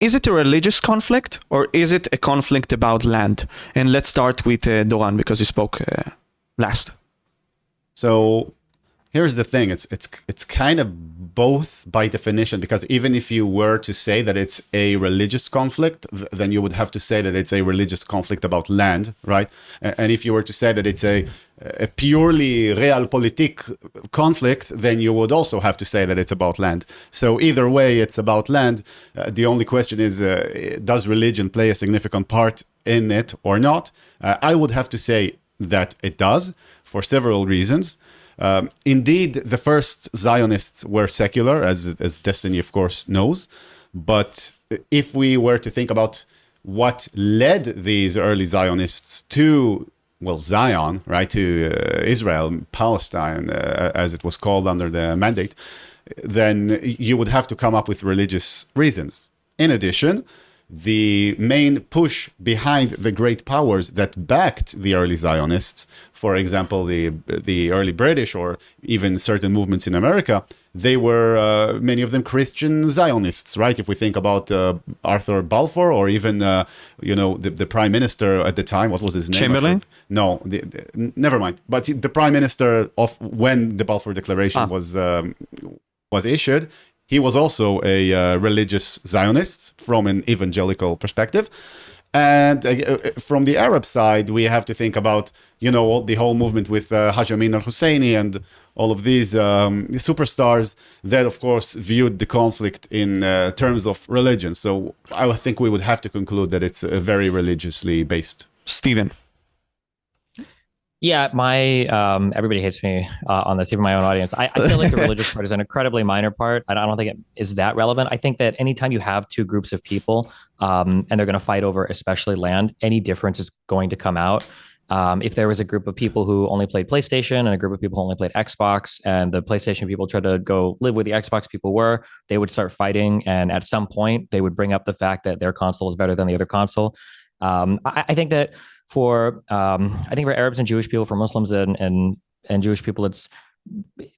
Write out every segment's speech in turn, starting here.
is it a religious conflict or is it a conflict about land? And let's start with Doran because he spoke last. So here's the thing. It's kind of both by definition, because even if you were to say that it's a religious conflict, then you would have to say that it's a religious conflict about land, right? And if you were to say that it's a purely realpolitik conflict, then you would also have to say that it's about land. So either way, it's about land. The only question is, does religion play a significant part in it or not? I would have to say that it does, for several reasons. Indeed, the first Zionists were secular, as Destiny, of course, knows. But if we were to think about what led these early Zionists to, well, Zion, right, to Israel, Palestine, as it was called under the mandate, then you would have to come up with religious reasons. In addition, the main push behind the great powers that backed the early Zionists, for example, the early British or even certain movements in America, they were, many of them, Christian Zionists, right? If we think about Arthur Balfour or even, the prime minister at the time, what was his name? Chamberlain? No, never mind. But the prime minister of when the Balfour Declaration was issued, he was also a religious Zionist from an evangelical perspective. And from the Arab side, we have to think about, the whole movement with Haj Amin al-Husseini and all of these superstars that, of course, viewed the conflict in terms of religion. So I think we would have to conclude that it's very religiously based. Stephen. Yeah, everybody hates me on this, even my own audience. I feel like the religious part is an incredibly minor part. I don't think it is that relevant. I think that anytime you have two groups of people and they're going to fight over especially land, any difference is going to come out. If there was a group of people who only played PlayStation and a group of people who only played Xbox, and the PlayStation people tried to go live where the Xbox people were, they would start fighting. And at some point, they would bring up the fact that their console is better than the other console. I think that for Arabs and Jewish people, for Muslims and Jewish people, it's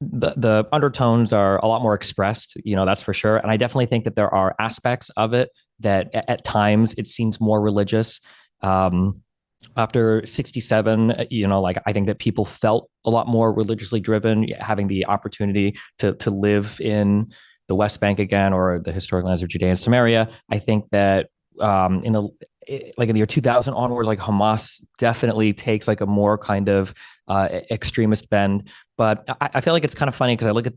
the undertones are a lot more expressed, that's for sure. And I definitely think that there are aspects of it that at times it seems more religious. After 67, I think that people felt a lot more religiously driven, having the opportunity to live in the West Bank again, or the historic lands of Judea and Samaria. I think that in the year 2000 onwards, Hamas definitely takes a more kind of extremist bend. But I feel like it's kind of funny because I look at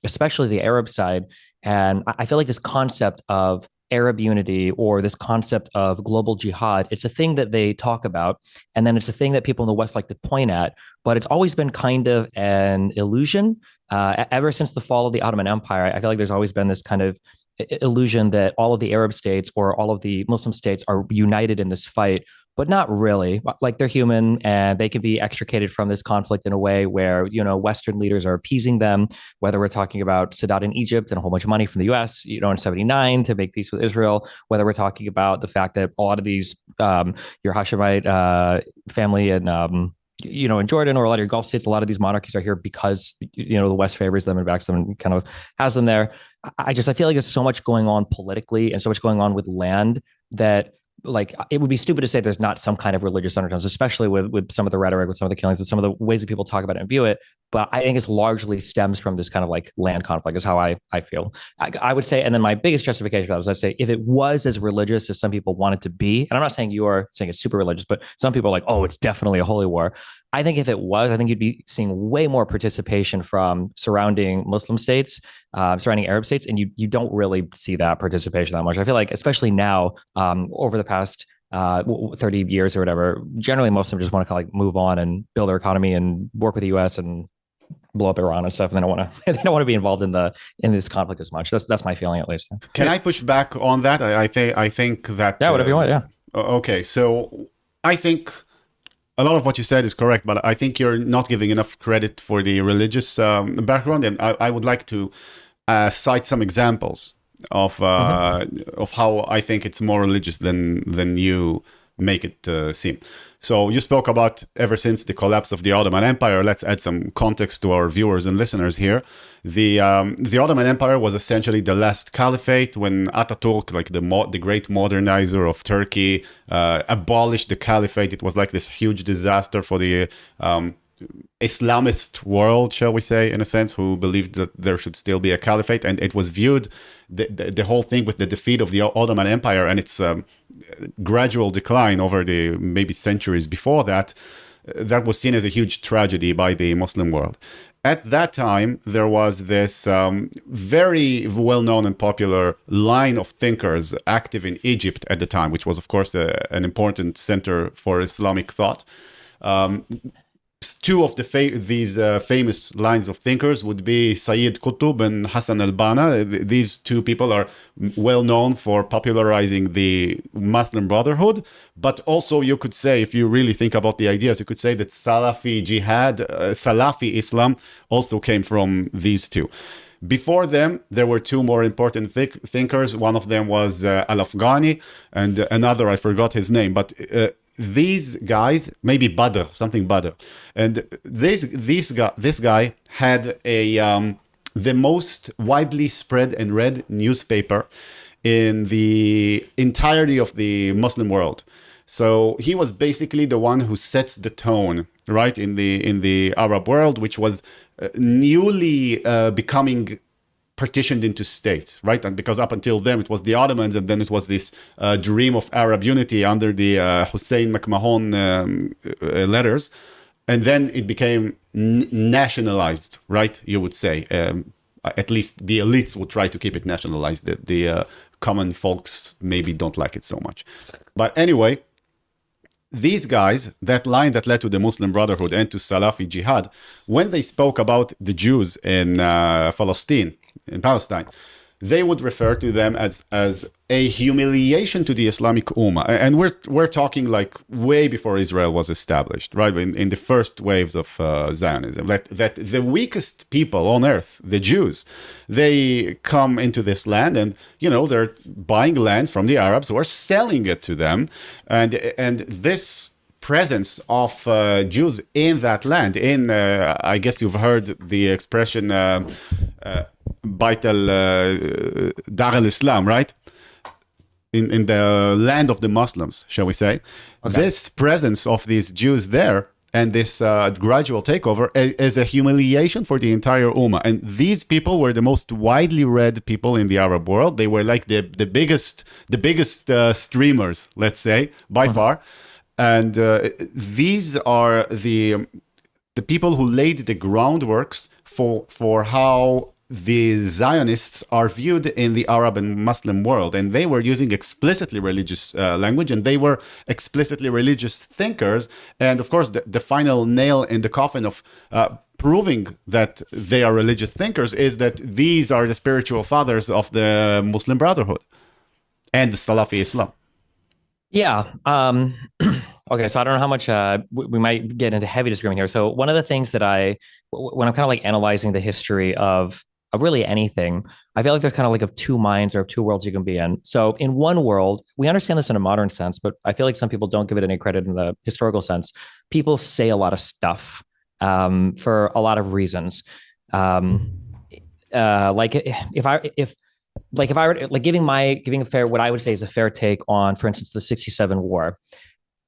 especially the Arab side, and I feel like this concept of Arab unity or this concept of global jihad, it's a thing that they talk about, and then it's a thing that people in the West like to point at, but it's always been kind of an illusion. Ever since the fall of the Ottoman Empire, I feel like there's always been this kind of illusion that all of the Arab states or all of the Muslim states are united in this fight, but not really. They're human and they can be extricated from this conflict in a way where, Western leaders are appeasing them, whether we're talking about Sadat in Egypt and a whole bunch of money from the US, in 79 to make peace with Israel, whether we're talking about the fact that a lot of these, your Hashemite family and, in Jordan or a lot of your Gulf states, a lot of these monarchies are here because, the West favors them and backs them and kind of has them there. I feel like there's so much going on politically and so much going on with land that it would be stupid to say there's not some kind of religious undertones, especially with some of the rhetoric, with some of the killings, with some of the ways that people talk about it and view it. But I think it's largely stems from this kind of land conflict is how I feel. I would say, and then my biggest justification for that was I'd say if it was as religious as some people want it to be, and I'm not saying you are saying it's super religious, but some people are like, oh, it's definitely a holy war. I think if it was, I think you'd be seeing way more participation from surrounding Muslim states, surrounding Arab states, and you don't really see that participation that much. I feel like, especially now, over the past 30 years or whatever, generally most of them just want to kind of move on and build their economy and work with the US and blow up Iran and stuff, and they don't want to be involved in this conflict as much. That's my feeling, at least. Can I push back on that? I think that whatever you want. Yeah. Okay, so I think a lot of what you said is correct, but I think you're not giving enough credit for the religious background, and I would like to cite some examples of how I think it's more religious than you make it seem. So you spoke about ever since the collapse of the Ottoman Empire. Let's add some context to our viewers and listeners here. The Ottoman Empire was essentially the last caliphate when Ataturk, like the great modernizer of Turkey, abolished the caliphate. It was like this huge disaster for the Islamist world, shall we say, in a sense, who believed that there should still be a caliphate. And it was viewed, the whole thing with the defeat of the Ottoman Empire and its gradual decline over the maybe centuries before that, that was seen as a huge tragedy by the Muslim world. At that time, there was this very well-known and popular line of thinkers active in Egypt at the time, which was, of course, an important center for Islamic thought. Two of these famous lines of thinkers would be Sayyid Qutb and Hassan al-Banna. These two people are well known for popularizing the Muslim Brotherhood, but also you could say, if you really think about the ideas, you could say that Salafi jihad, Salafi Islam also came from these two. Before them, there were two more important thinkers. One of them was Al-Afghani, and another, I forgot his name, but these guys, maybe Badr, something Badr, and this guy had the most widely spread and read newspaper in the entirety of the Muslim world. So he was basically the one who sets the tone, right, in the Arab world, which was newly becoming partitioned into states, right? And because up until then it was the Ottomans, and then it was this dream of Arab unity under the Hussein McMahon letters, and then it became nationalized, right? You would say, at least the elites would try to keep it nationalized. The common folks maybe don't like it so much, but anyway. These guys, that line that led to the Muslim Brotherhood and to Salafi jihad, when they spoke about the Jews in Palestine, they would refer to them as a humiliation to the Islamic Ummah. And we're talking like way before Israel was established, right? In the first waves of Zionism, that the weakest people on earth, the Jews, they come into this land and, they're buying lands from the Arabs who are selling it to them. And this presence of Jews in that land, I guess you've heard the expression, Bait Dar al-Islam, right? In the land of the Muslims, shall we say. Okay. This presence of these Jews there and this gradual takeover is a humiliation for the entire Ummah. And these people were the most widely read people in the Arab world. They were like the biggest streamers, let's say, by far. And these are the people who laid the groundworks for how the Zionists are viewed in the Arab and Muslim world. And they were using explicitly religious language, and they were explicitly religious thinkers. And of course, the final nail in the coffin of proving that they are religious thinkers is that these are the spiritual fathers of the Muslim Brotherhood and the Salafi Islam. Yeah. Okay. So I don't know how much we might get into heavy disagreement here. So one of the things that when I'm kind of like analyzing the history of really anything, I feel like there's kind of like of two minds or of two worlds you can be in. So in one world, we understand this in a modern sense, but I feel like some people don't give it any credit in the historical sense. People say a lot of stuff for a lot of reasons. Like if I were like giving a fair, what I would say is a fair take on, for instance, the 67 war,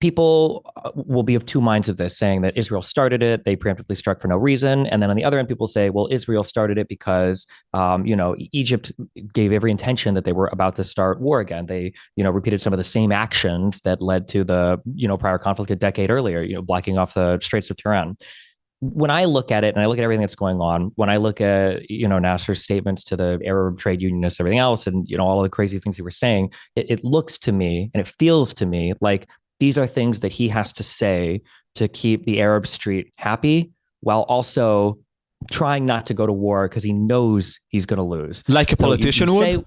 people will be of two minds of this, saying that Israel started it, they preemptively struck for no reason. And then on the other end, people say, well, Israel started it because, Egypt gave every intention that they were about to start war again. They, repeated some of the same actions that led to the, prior conflict a decade earlier, blocking off the Straits of Tiran. When I look at it and I look at everything that's going on, when I look at, Nasser's statements to the Arab trade unionists, everything else, and, all of the crazy things he was saying, it looks to me and it feels to me like these are things that he has to say to keep the Arab street happy while also trying not to go to war because he knows he's going to lose. Like a politician would?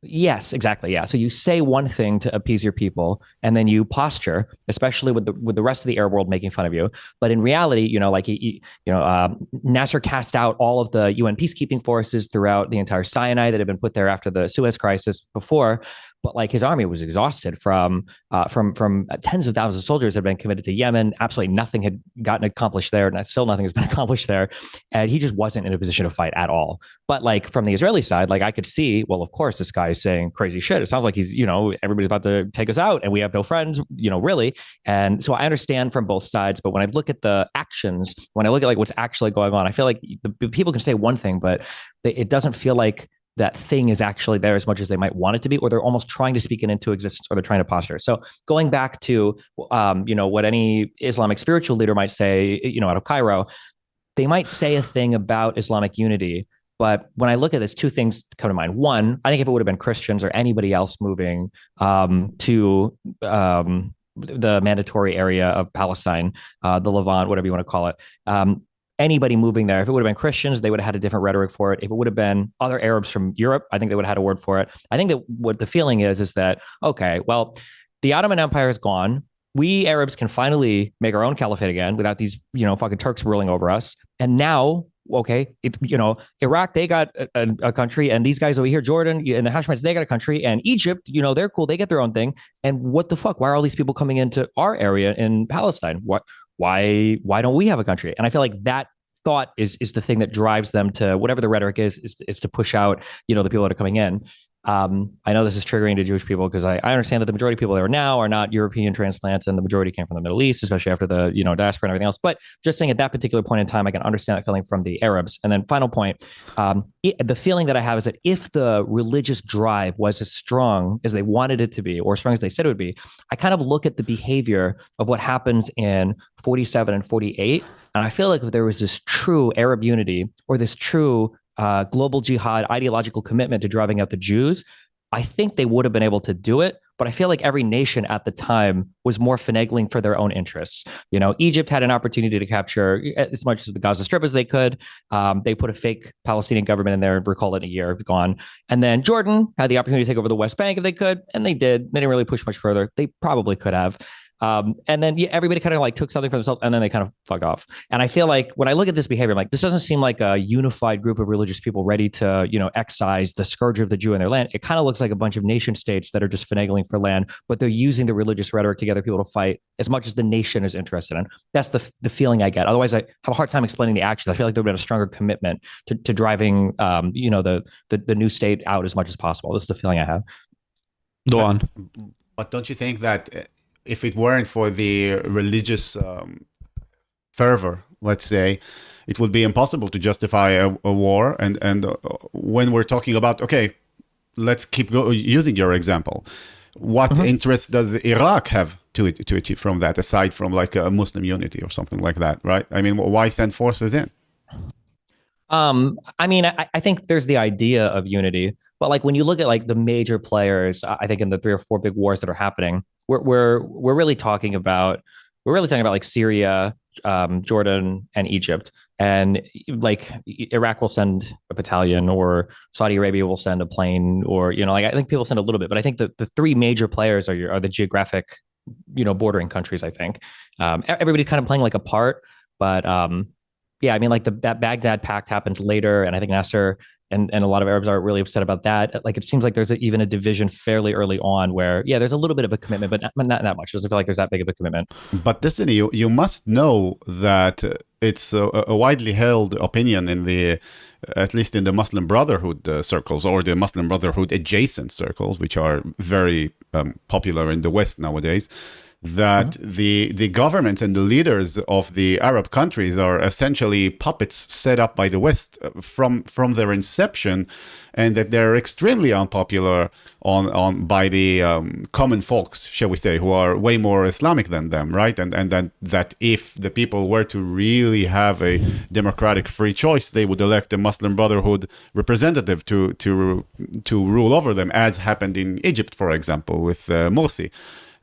Yes, exactly. Yeah. So you say one thing to appease your people, and then you posture, especially with the rest of the Arab world making fun of you. But in reality, Nasser cast out all of the UN peacekeeping forces throughout the entire Sinai that had been put there after the Suez crisis before. but like his army was exhausted from tens of thousands of soldiers had been committed to Yemen. Absolutely nothing had gotten accomplished there, and still nothing has been accomplished there. And he just wasn't in a position to fight at all. But like from the Israeli side, like I could see, well, of course, this guy is saying crazy shit. It sounds like he's, everybody's about to take us out, and we have no friends, really. And so I understand from both sides, but when I look at the actions, when I look at like what's actually going on, I feel like the people can say one thing, but it doesn't feel like that thing is actually there as much as they might want it to be, or they're almost trying to speak it into existence, or they're trying to posture. So going back to, what any Islamic spiritual leader might say, out of Cairo, they might say a thing about Islamic unity. But when I look at this, two things come to mind. One, I think if it would have been Christians or anybody else moving to the mandatory area of Palestine, the Levant, whatever you want to call it, anybody moving there, if it would have been Christians, they would have had a different rhetoric for it. If it would have been other Arabs from Europe, I think they would have had a word for it. I think that what the feeling is that, okay, well, the Ottoman Empire is gone. We Arabs can finally make our own caliphate again without these, fucking Turks ruling over us. And now, okay, Iraq, they got a country, and these guys over here, Jordan and the Hashemites, they got a country, and Egypt, they're cool, they get their own thing. And what the fuck? Why are all these people coming into our area in Palestine? Why don't we have a country? And I feel like that thought is the thing that drives them to whatever the rhetoric is to push out, the people that are coming in. I know this is triggering to Jewish people because I understand that the majority of people there now are not European transplants, and the majority came from the Middle East, especially after the diaspora and everything else. But just saying at that particular point in time, I can understand that feeling from the Arabs. And then final point, the feeling that I have is that if the religious drive was as strong as they wanted it to be, or as strong as they said it would be, I kind of look at the behavior of what happens in 47 and 48. And I feel like if there was this true Arab unity, or this true global jihad ideological commitment to driving out the Jews, I think they would have been able to do it. But I feel like every nation at the time was more finagling for their own interests. Egypt had an opportunity to capture as much of the Gaza Strip as they could. They put a fake Palestinian government in there and recall it in a year, gone. And then Jordan had the opportunity to take over the West Bank if they could, and they did. They didn't really push much further. They probably could have. And then everybody kind of like took something for themselves, and then they kind of fucked off. And I feel like when I look at this behavior, I'm like, this doesn't seem like a unified group of religious people ready to, excise the scourge of the Jew in their land. It kind of looks like a bunch of nation states that are just finagling for land, but they're using the religious rhetoric to gather people to fight as much as the nation is interested in. That's the feeling I get. Otherwise, I have a hard time explaining the actions. I feel like there would have been a stronger commitment to driving, the new state out as much as possible. This is the feeling I have. Go on. But don't you think that if it weren't for the religious fervor, let's say, it would be impossible to justify a war? And when we're talking about, okay, let's keep using your example. What interest does Iraq have to achieve from that, aside from like a Muslim unity or something like that, right? I mean, why send forces in? I think there's the idea of unity, but like when you look at like the major players, I think in the 3 or 4 big wars that are happening, we're really talking about like Syria, Jordan, and Egypt. And like Iraq will send a battalion, or Saudi Arabia will send a plane, or I think people send a little bit, but I think the 3 major players are the geographic bordering countries. I think everybody's kind of playing like a part, but yeah, I mean, like that Baghdad Pact happens later, and I think Nasser and a lot of Arabs are really upset about that. Like, it seems like there's even a division fairly early on where, yeah, there's a little bit of a commitment, but not that much. It doesn't feel like there's that big of a commitment. But Destiny, you must know that it's a widely held opinion in at least in the Muslim Brotherhood circles, or the Muslim Brotherhood adjacent circles, which are very popular in the West nowadays, that the governments and the leaders of the Arab countries are essentially puppets set up by the West from their inception, and that they're extremely unpopular by the common folks, shall we say, who are way more Islamic than them, right? And that if the people were to really have a democratic free choice, they would elect a Muslim Brotherhood representative to rule over them, as happened in Egypt, for example, with Morsi.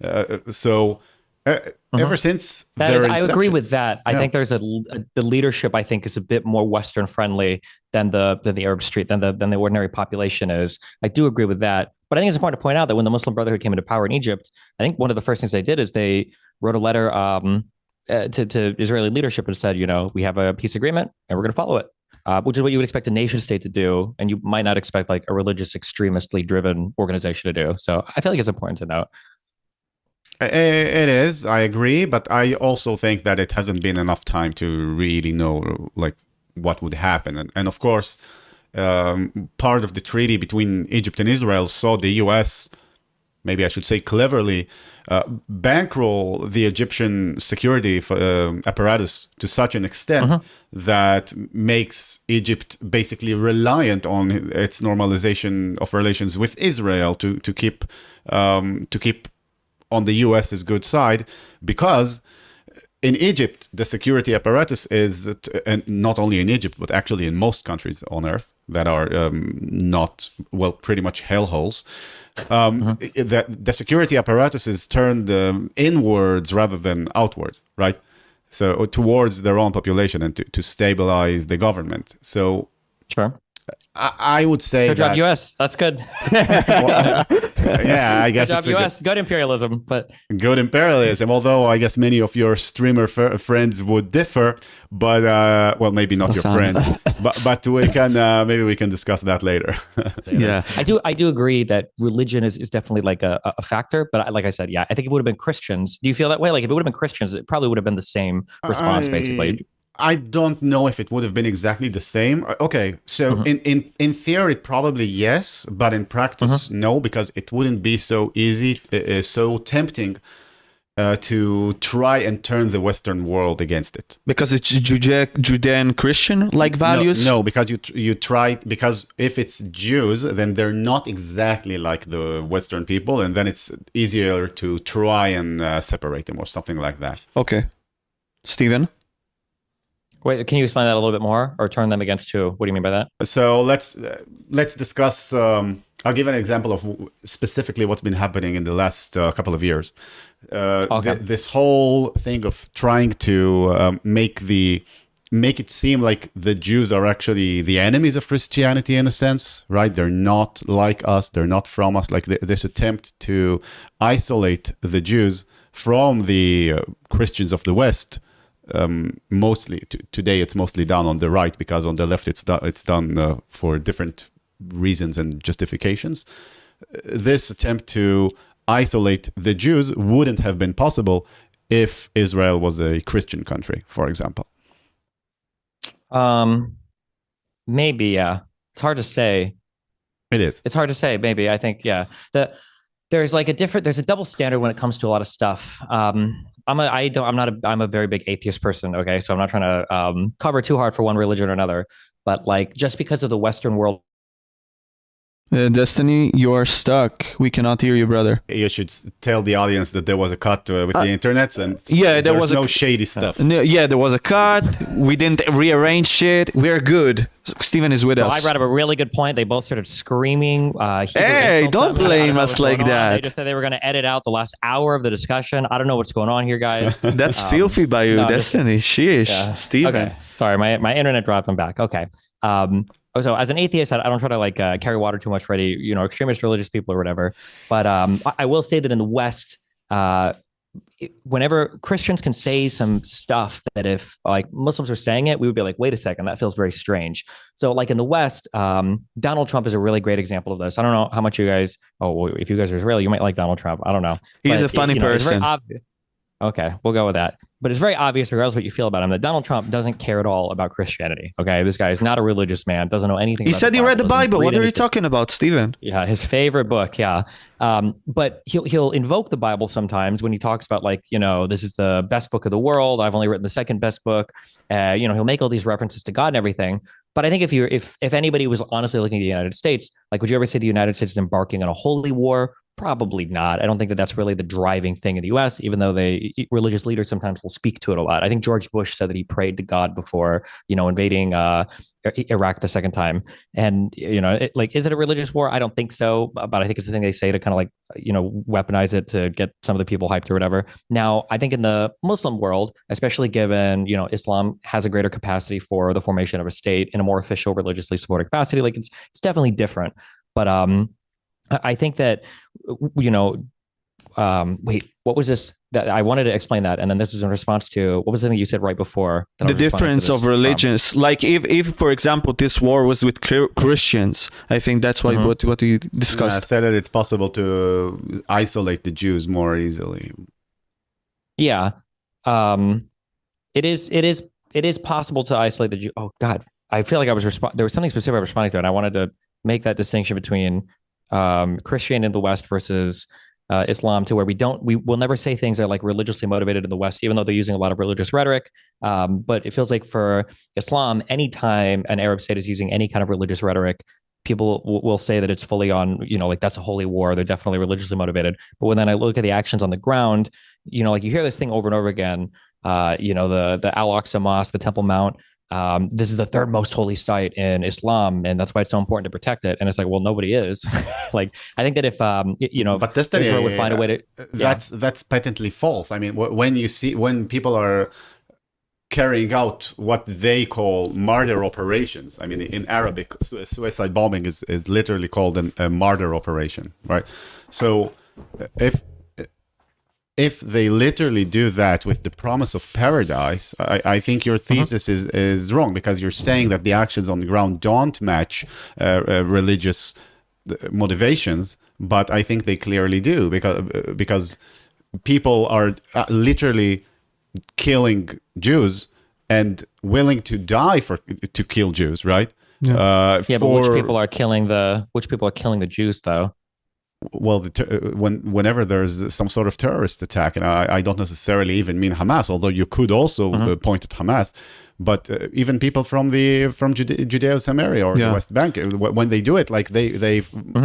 Ever since their I agree with inceptions. that. I think there's the leadership, I think, is a bit more Western friendly than the Arab street, than the ordinary population is. I do agree with that. But I think it's important to point out that when the Muslim Brotherhood came into power in Egypt, I think one of the first things they did is they wrote a letter to Israeli leadership and said, we have a peace agreement and we're going to follow it. which is what you would expect a nation state to do, and you might not expect like a religious extremistly driven organization to do. So I feel like it's important to note. It is, I agree, but I also think that it hasn't been enough time to really know like what would happen. And of course, part of the treaty between Egypt and Israel saw the US, maybe I should say cleverly, bankroll the Egyptian security apparatus to such an extent that makes Egypt basically reliant on its normalization of relations with Israel to keep on the US's good side, because in Egypt, the security apparatus is, and not only in Egypt, but actually in most countries on earth that are not, well, pretty much hellholes, the security apparatus is turned inwards rather than outwards, right? So towards their own population and to stabilize the government. So Sure. I would say Good job, US. That's good. Well, yeah, I guess Good it's job, a US. Good imperialism, but good imperialism. Although I guess many of your streamer friends would differ, but well, maybe not your friends, but we can maybe we can discuss that later. Yeah, I do agree that religion is definitely like a factor. But like I said, yeah, I think if it would have been Christians, do you feel that way? Like if it would have been Christians, it probably would have been the same response, basically. I don't know if it would have been exactly the same. Okay, so in theory, probably yes, but in practice, no, because it wouldn't be so easy, so tempting to try and turn the Western world against it. because it's Judean Christian like values. No, because you try, because if it's Jews, then they're not exactly like the Western people, and then it's easier to try and separate them or something like that. Okay, Stephen. Wait, can you explain that a little bit more, or turn them against who? What do you mean by that? So let's discuss. I'll give an example of specifically what's been happening in the last couple of years. This whole thing of trying to make it seem like the Jews are actually the enemies of Christianity in a sense, right? They're not like us. They're not from us. Like this attempt to isolate the Jews from the Christians of the West. Mostly today it's mostly done on the right, because on the left it's done for different reasons and justifications. This attempt to isolate the Jews wouldn't have been possible if Israel was a Christian country, for example. Maybe, yeah. It's hard to say. It is. It's hard to say. Maybe. I think, yeah. There's a double standard when it comes to a lot of stuff. I'm a very big atheist person. Okay. So I'm not trying to cover too hard for one religion or another, but like, just because of the Western world. Destiny, you are stuck. We cannot hear you, brother. You should tell the audience that there was a cut with the internet, and there was no shady stuff. Yeah, there was a cut. We didn't rearrange shit. We're good. Steven is with us. I brought up a really good point. They both started screaming. Hey, don't blame us like that. They just said they were going to edit out the last hour of the discussion. I don't know what's going on here, guys. That's filthy by you, Destiny. Sheesh, yeah. Steven. Okay. Sorry, my internet dropped. I'm back. Okay. So as an atheist, I don't try to like carry water too much for any, extremist religious people or whatever. But I will say that in the West, whenever Christians can say some stuff that if like Muslims are saying it, we would be like, wait a second, that feels very strange. So like in the West, Donald Trump is a really great example of this. I don't know how much you guys, if you guys are Israeli, you might like Donald Trump. I don't know. He's a funny person. Okay, we'll go with that. But it's very obvious, regardless of what you feel about him, that Donald Trump doesn't care at all about Christianity. Okay, this guy is not a religious man, doesn't know anything. He said he read the Bible. What are you talking about, Stephen? Yeah, his favorite book. Yeah, but he'll invoke the Bible sometimes when he talks about like, this is the best book of the world. I've only written the second best book. He'll make all these references to God and everything. But I think if anybody was honestly looking at the United States, like, would you ever say the United States is embarking on a holy war? Probably not. I don't think that that's really the driving thing in the U.S., even though religious leaders sometimes will speak to it a lot. I think George Bush said that he prayed to God before, invading Iraq the second time. And, is it a religious war? I don't think so. But I think it's the thing they say to kind of like, weaponize it to get some of the people hyped or whatever. Now, I think in the Muslim world, especially given, Islam has a greater capacity for the formation of a state in a more official, religiously supported capacity, like it's definitely different. But I think that, wait, what was this that I wanted to explain that? And then this was in response to what was the thing you said right before? That The difference of religions. Like if, for example, this war was with Christians, I think that's why what we discussed. I said that it's possible to isolate the Jews more easily. Yeah. It is possible to isolate the Jew. Oh God, I feel like there was something specific I was responding to, and I wanted to make that distinction between Christianity in the West versus Islam, to where we will never say things are like religiously motivated in the West, even though they're using a lot of religious rhetoric. But it feels like for Islam, anytime an Arab state is using any kind of religious rhetoric, people will say that it's fully on, like that's a holy war. They're definitely religiously motivated. But when then I look at the actions on the ground, like you hear this thing over and over again, the Al-Aqsa Mosque, the Temple Mount, this is the third most holy site in Islam, and that's why it's so important to protect it. And it's like, well, nobody is. Like, I think that if but Israel would find a way to, that's patently false. I mean, when people are carrying out what they call martyr operations. I mean, in Arabic, suicide bombing is literally called a martyr operation, right? So if they literally do that with the promise of paradise, I think your thesis is wrong, because you're saying that the actions on the ground don't match religious motivations, but I think they clearly do, because people are literally killing Jews and willing to die to kill Jews, right? Yeah. But which people are killing the Jews, though? Well, whenever there's some sort of terrorist attack, and I don't necessarily even mean Hamas, although you could also point at Hamas, but even people from Judea Samaria or the West Bank, when they do it, like they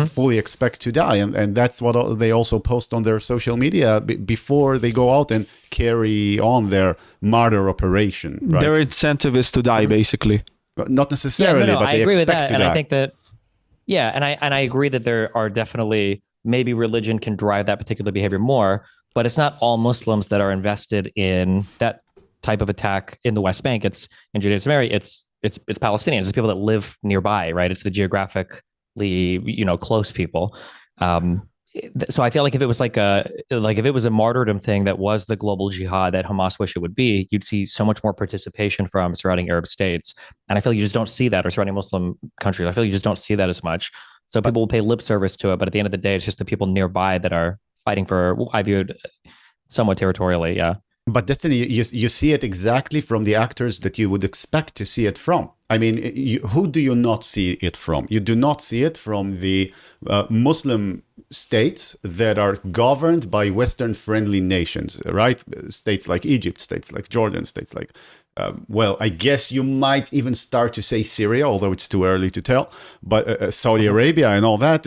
fully expect to die, and that's what they also post on their social media before they go out and carry on their martyr operation. Right? Their incentive is to die, basically. Not necessarily, but they expect to die. I think that, and I agree that there are definitely, maybe religion can drive that particular behavior more, but it's not all Muslims that are invested in that type of attack in the West Bank. It's in Judea Samaria. It's Palestinians. It's people that live nearby, right? It's the geographically, close people. So I feel like if it was if it was a martyrdom thing that was the global jihad that Hamas wish it would be, you'd see so much more participation from surrounding Arab states. And I feel like you just don't see that, or surrounding Muslim countries. I feel like you just don't see that as much. So people will pay lip service to it, but at the end of the day, it's just the people nearby that are fighting for, I viewed somewhat territorially. Yeah. But Destiny, you see it exactly from the actors that you would expect to see it from. I mean, who do you not see it from? You do not see it from the Muslim states that are governed by Western-friendly nations, right? States like Egypt, states like Jordan, states like, I guess you might even start to say Syria, although it's too early to tell. But Saudi Arabia and all that,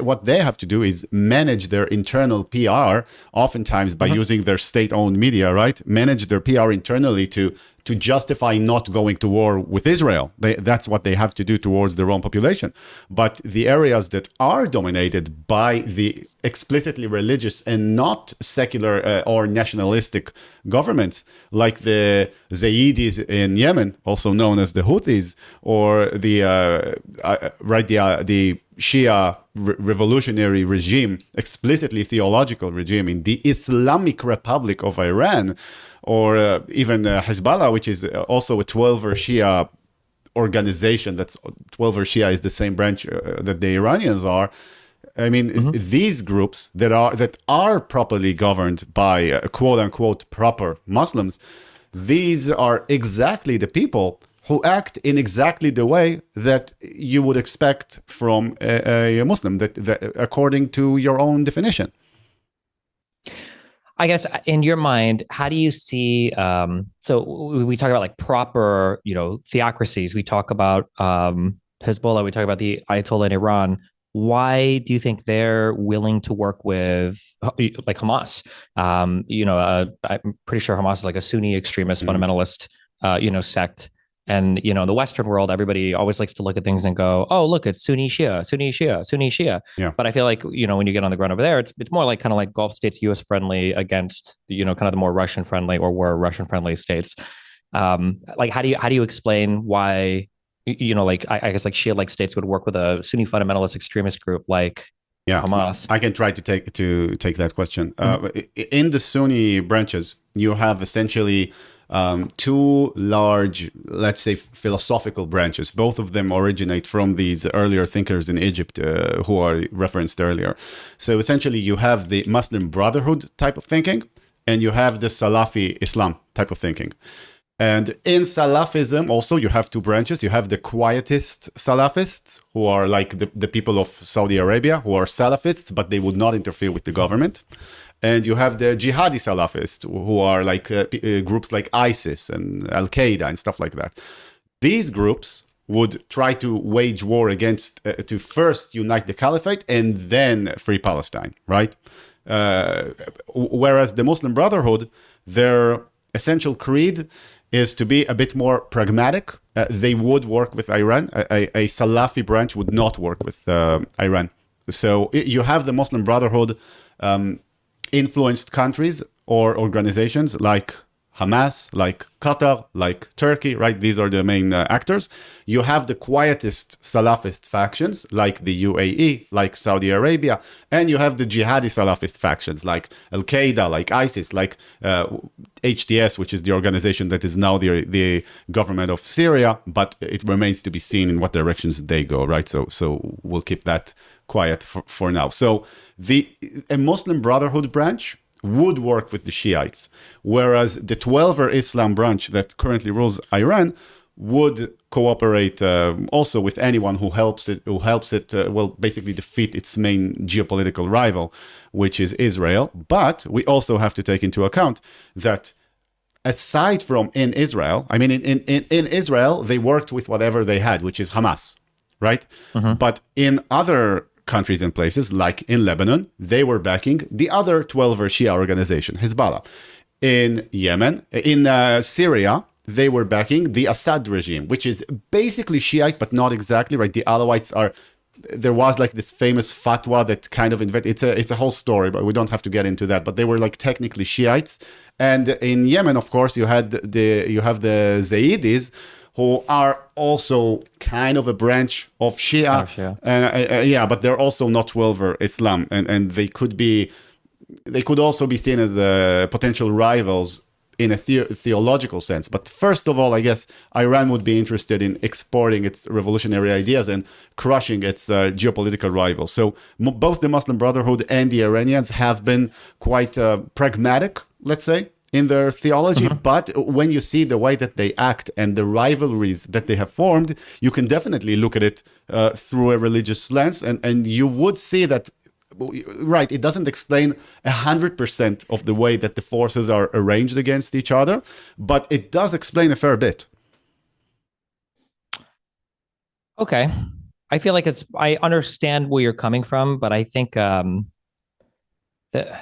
what they have to do is manage their internal PR, oftentimes by using their state-owned media, right? Manage their PR internally to justify not going to war with Israel. That's what they have to do towards their own population. But the areas that are dominated by the explicitly religious and not secular or nationalistic governments, like the Zaydis in Yemen, also known as the Houthis, or the Shia revolutionary regime, explicitly theological regime in the Islamic Republic of Iran, or even Hezbollah, which is also a 12er Shia organization. That's 12er Shia is the same branch that the Iranians are. I mean, these groups that are properly governed by quote unquote proper Muslims, these are exactly the people who act in exactly the way that you would expect from a Muslim, that according to your own definition. I guess in your mind, how do you see, so we talk about like proper, theocracies. We talk about Hezbollah, we talk about the Ayatollah in Iran. Why do you think they're willing to work with like Hamas? I'm pretty sure Hamas is like a Sunni extremist fundamentalist, sect. And, in the Western world, everybody always likes to look at things and go, oh, look, it's Sunni Shia, Sunni Shia, Sunni Shia. Yeah. But I feel like, when you get on the ground over there, it's more like kind of like Gulf states, US friendly against, kind of the more Russian friendly or were Russian friendly states. Like, how do you explain why, like, I guess like Shia like states would work with a Sunni fundamentalist extremist group like Yeah, Hamas. I can try to take that question. In the Sunni branches, you have essentially two large, let's say, philosophical branches. Both of them originate from these earlier thinkers in Egypt who are referenced earlier. So essentially, you have the Muslim Brotherhood type of thinking, and you have the Salafi Islam type of thinking. And in Salafism, also, you have two branches. You have the quietist Salafists, who are like the people of Saudi Arabia, who are Salafists, but they would not interfere with the government. And you have the jihadi Salafists, who are like groups like ISIS and Al-Qaeda and stuff like that. These groups would try to wage war against, to first unite the caliphate and then free Palestine, right? Whereas the Muslim Brotherhood, their essential creed is to be a bit more pragmatic. They would work with Iran. A Salafi branch would not work with Iran. So you have the Muslim Brotherhood influenced countries or organizations like Hamas, like Qatar, like Turkey, right? These are the main actors. You have the quietist Salafist factions like the UAE, like Saudi Arabia, and you have the jihadi Salafist factions like Al-Qaeda, like ISIS, like HTS, which is the organization that is now the government of Syria, but it remains to be seen in what directions they go, right? So we'll keep that quiet for now. So a Muslim Brotherhood branch would work with the Shiites, whereas the Twelver Islam branch that currently rules Iran would cooperate also with anyone who helps it basically defeat its main geopolitical rival, which is Israel. But we also have to take into account that aside from in Israel, I mean, in Israel, they worked with whatever they had, which is Hamas, right? But in other countries and places, like in Lebanon, they were backing the other 12er Shia organization, Hezbollah. In Yemen, in Syria, they were backing the Assad regime, which is basically Shiite, but not exactly, right? The Alawites are, there was like this famous fatwa that kind of invented, it's a whole story, but we don't have to get into that, but they were like technically Shiites. And in Yemen, of course, you have the Zaydis, who are also kind of a branch of Shia. Yeah, but they're also not 12er Islam, and they could also be seen as potential rivals in a theological sense. But first of all, I guess Iran would be interested in exporting its revolutionary ideas and crushing its geopolitical rivals. So both the Muslim Brotherhood and the Iranians have been quite pragmatic, let's say, in their theology, but when you see the way that they act and the rivalries that they have formed, you can definitely look at it through a religious lens, and you would see that, right, it doesn't explain 100% of the way that the forces are arranged against each other, but it does explain a fair bit. Okay. I feel like I understand where you're coming from, but I think the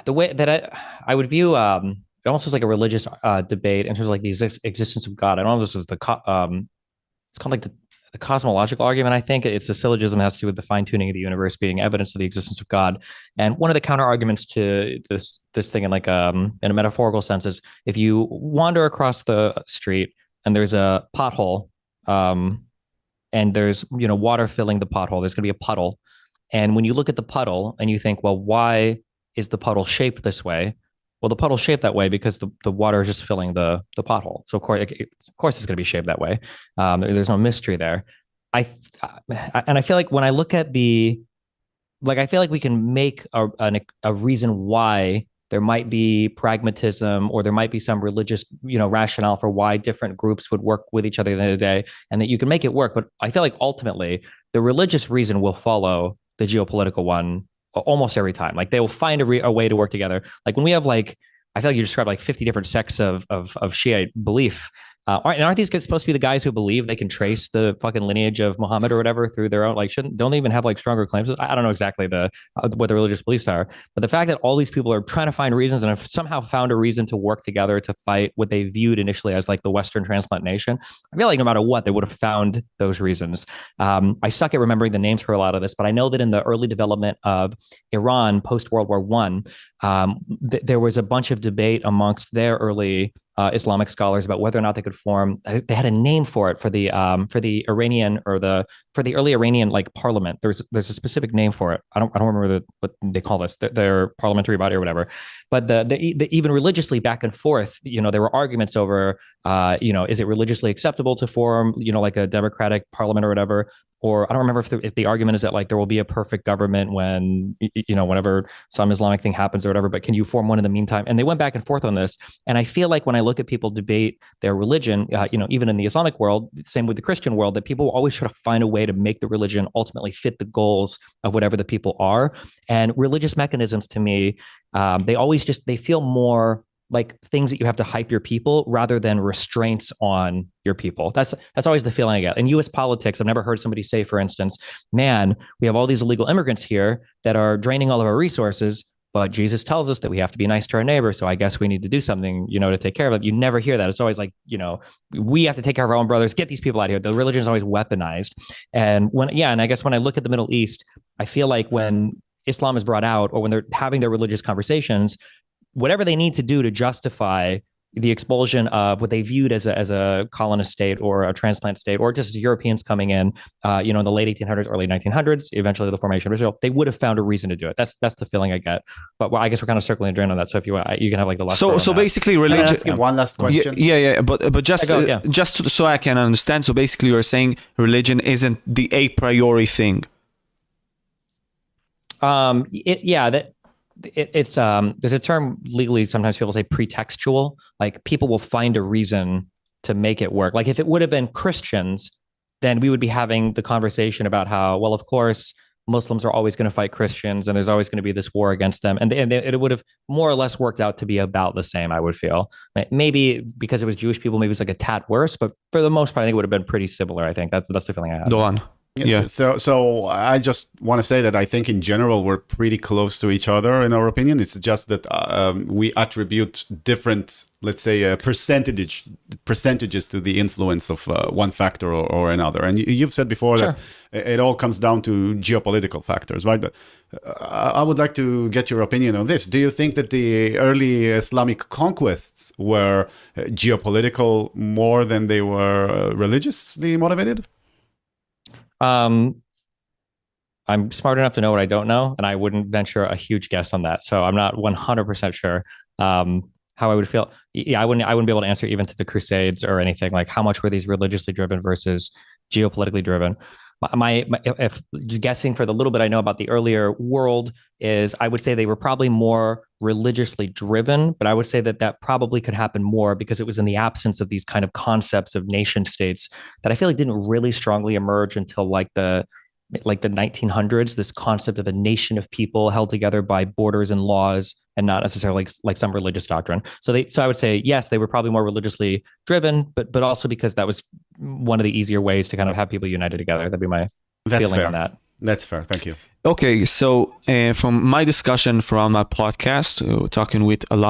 way that I would view it almost was like a religious debate in terms of like the existence of God. I don't know if this is it's called like the cosmological argument. I think it's a syllogism that has to do with the fine tuning of the universe being evidence of the existence of God. And one of the counter arguments to this thing in like in a metaphorical sense is if you wander across the street and there's a pothole, and there's water filling the pothole, there's going to be a puddle. And when you look at the puddle and you think, well, why is the puddle shaped this way? Well, the puddle's shaped that way because the water is just filling the pothole. So of course it's going to be shaped that way. There's no mystery there. I feel like when I look at I feel like we can make a reason why there might be pragmatism or there might be some religious, rationale for why different groups would work with each other at the end of the day, and that you can make it work. But I feel like ultimately the religious reason will follow the geopolitical one almost every time. Like they will find a way to work together. Like when we have I feel like you described like 50 different sects of Shiite belief. Aren't these supposed to be the guys who believe they can trace the fucking lineage of Muhammad or whatever through their own, don't they even have like stronger claims? I don't know exactly what the religious beliefs are, but the fact that all these people are trying to find reasons and have somehow found a reason to work together to fight what they viewed initially as like the Western transplant nation, I feel like no matter what, they would have found those reasons. I suck at remembering the names for a lot of this, but I know that in the early development of Iran post World War I, there was a bunch of debate amongst their early Islamic scholars about whether or not they could form. They had a name for it for the Iranian for the early Iranian like parliament. There's a specific name for it. I don't remember what they call this, their parliamentary body or whatever. But the even religiously back and forth, there were arguments over, is it religiously acceptable to form, like a democratic parliament or whatever. Or I don't remember if the argument is that like there will be a perfect government when, whenever some Islamic thing happens or whatever, but can you form one in the meantime? And they went back and forth on this. And I feel like when I look at people debate their religion, even in the Islamic world, same with the Christian world, that people always try to find a way to make the religion ultimately fit the goals of whatever the people are. And religious mechanisms to me, they feel more like things that you have to hype your people rather than restraints on your people. That's always the feeling I get. In US politics, I've never heard somebody say, for instance, man, we have all these illegal immigrants here that are draining all of our resources, but Jesus tells us that we have to be nice to our neighbor. So I guess we need to do something, to take care of it. You never hear that. It's always like, we have to take care of our own brothers, get these people out of here. The religion is always weaponized. And and I guess when I look at the Middle East, I feel like when Islam is brought out or when they're having their religious conversations, whatever they need to do to justify the expulsion of what they viewed as a colonist state or a transplant state, or just as Europeans coming in, in the late 1800s, early 1900s, eventually the formation of Israel, they would have found a reason to do it. That's the feeling I get. But I guess we're kind of circling the drain on that. So if you want, you can have like the last. So basically, religion. Can I ask you one last question? Yeah. But just so I can understand. So basically, you're saying religion isn't the a priori thing. It's there's a term legally, sometimes people say pretextual, like people will find a reason to make it work. Like if it would have been Christians, then we would be having the conversation about how, well, of course, Muslims are always going to fight Christians and there's always going to be this war against them. And it would have more or less worked out to be about the same, I would feel. Maybe because it was Jewish people, maybe it was like a tad worse, but for the most part, I think it would have been pretty similar. I think that's the feeling I had. Doan. Yes. Yeah. So I just want to say that I think in general we're pretty close to each other in our opinion. It's just that we attribute different, let's say, percentages to the influence of one factor or another. And you've said before that it all comes down to geopolitical factors, right? But I would like to get your opinion on this. Do you think that the early Islamic conquests were geopolitical more than they were religiously motivated? I'm smart enough to know what I don't know, and I wouldn't venture a huge guess on that. So I'm not 100% sure how I would feel. Yeah, I wouldn't be able to answer even to the Crusades or anything. Like how much were these religiously driven versus geopolitically driven? If guessing for the little bit I know about the earlier world is, I would say they were probably more religiously driven, but I would say that probably could happen more because it was in the absence of these kind of concepts of nation states that I feel like didn't really strongly emerge until like the 1900s, this concept of a nation of people held together by borders and laws and not necessarily like some religious doctrine. So I would say, yes, they were probably more religiously driven, but also because that was one of the easier ways to kind of have people united together. That'd be my feeling on that. That's fair. Thank you. Okay. So from my discussion from my podcast, talking with a lot